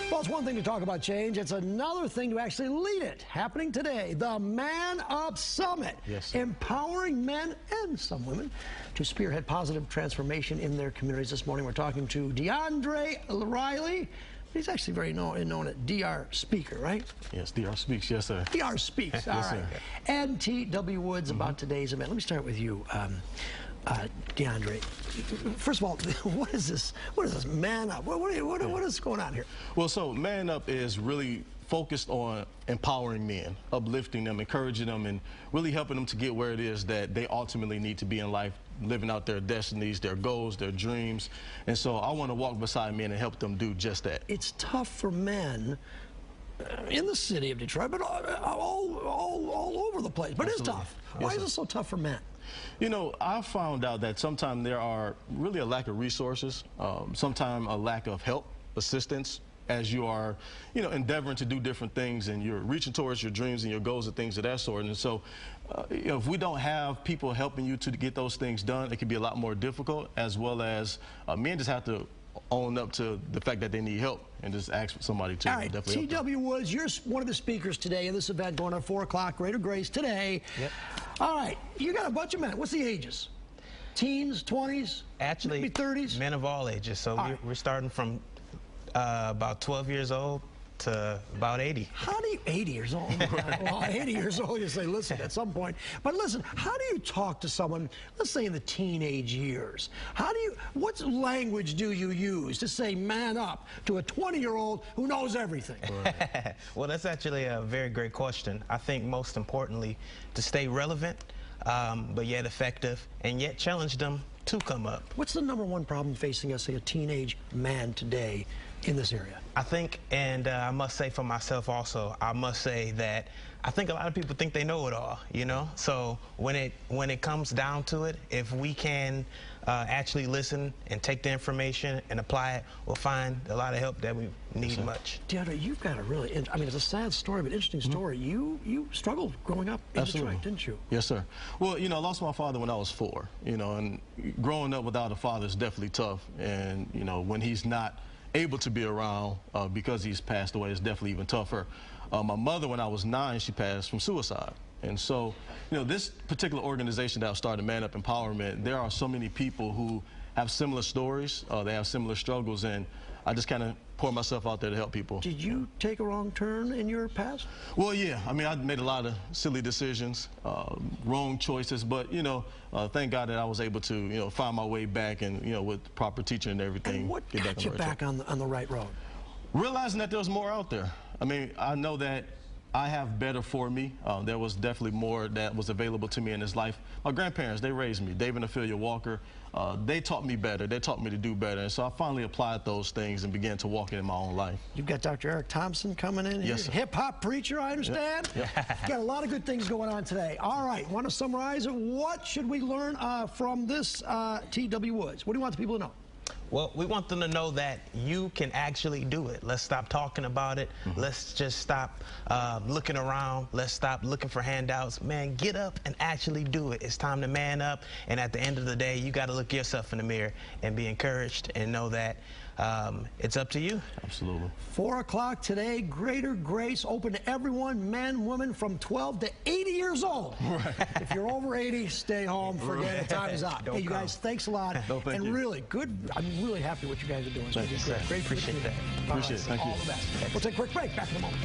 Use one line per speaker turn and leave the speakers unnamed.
Well, it's one thing to talk about change. It's another thing to actually lead it. Happening today, the Man Up Summit.
Yes.
Empowering men and some women to spearhead positive transformation in their communities. This morning, we're talking to DeAndre Riley. He's actually very known at D.R.speaks, right?
Yes, D.R.speaks, yes, sir.
D.R.speaks, all
Yes,
right.
sir.
And T.W. Woods about today's event. Let me start with you, DeAndre. First of all, what is this? What is this Man Up? What is going on here?
Well, so Man Up is really focused on empowering men, uplifting them, encouraging them, and really helping them to get where it is that they ultimately need to be in life, living out their destinies, their goals, their dreams. And so I want to walk beside men and help them do just that.
It's tough for men in the city of Detroit, but all over the place. But
Absolutely.
it's tough.
Yes,
Why is
sir.
it so tough for men?
You know, I found out that sometimes there are really a lack of resources, sometimes a lack of help, assistance, as you are, you know, endeavoring to do different things and you're reaching towards your dreams and your goals and things of that sort. And so, you know, if we don't have people helping you to get those things done, it can be a lot more difficult, as well as men just have to own up to the fact that they need help and just ask for somebody to
All right,
definitely help them.
T.W. Woods, you're one of the speakers today in this event going on at 4 o'clock, Greater Grace today.
Yep.
All right, you got a bunch of men. What's the ages? Teens, 20s,
Actually,
maybe 30s?
men of all ages. So
All right.
we're starting from about 12 years old to about 80.
How do you, 80 years old? Well, 80 years old, you say, listen, at some point. But listen, how do you talk to someone, let's say in the teenage years? What language do you use to say man up to a 20-year-old who knows everything?
Well, that's actually a very great question. I think most importantly, to stay relevant, but yet effective, and yet challenge them to come up.
What's the #1 problem facing us, say, a teenage man today in this area?
I think, and I must say for myself also, I must say that I think a lot of people think they know it all, you know? So when it comes down to it, if we can actually listen and take the information and apply it, we'll find a lot of help that we need much.
DeAndre, you've got a really, I mean, it's a sad story, but interesting story. You struggled growing up in
Absolutely.
Detroit, didn't you?
Yes, sir. Well, you know, I lost my father when I was 4, you know, and growing up without a father is definitely tough. And, you know, when he's not able to be around because he's passed away, it's definitely even tougher. My mother, when I was 9, she passed from suicide. And so, you know, this particular organization that I started, Man Up Empowerment, there are so many people who have similar stories, they have similar struggles, and I just kind of pour myself out there to help people.
Did you take a wrong turn in your past?
Well, yeah. I mean, I made a lot of silly decisions, wrong choices, but, you know, thank God that I was able to, you know, find my way back and, you know, with proper teaching and everything.
And what
get
got you back on the right road?
Realizing that there's more out there. I mean, I know that I have better for me. There was definitely more that was available to me in this life. My grandparents, they raised me. Dave and Ophelia Walker, they taught me better. They taught me to do better. And so I finally applied those things and began to walk it in my own life.
You've got Dr. Eric Thompson coming in.
Yes, sir.
Hip-hop preacher, I understand.
Yep.
Got a lot of good things going on today. All right, want to summarize it? What should we learn from this T.W. Woods? What do you want the people to know?
Well, we want them to know that you can actually do it. Let's stop talking about it. Let's just stop looking around. Let's stop looking for handouts. Man, get up and actually do it. It's time to man up. And at the end of the day, you got to look yourself in the mirror and be encouraged and know that it's up to you.
Absolutely.
4 o'clock today, Greater Grace, open to everyone, men, women, from 12 to 80 years old.
Right.
If you're over 80, stay home. Forget it. Time is up.
Don't
Hey, you
come.
guys, thanks a lot.
No, thank
and
you.
really good. I'm really happy what you guys are doing.
Thank you.
Great.
Appreciate that.
All
Appreciate it. Thank
all
you.
the best. We'll take a quick break. Back in a moment.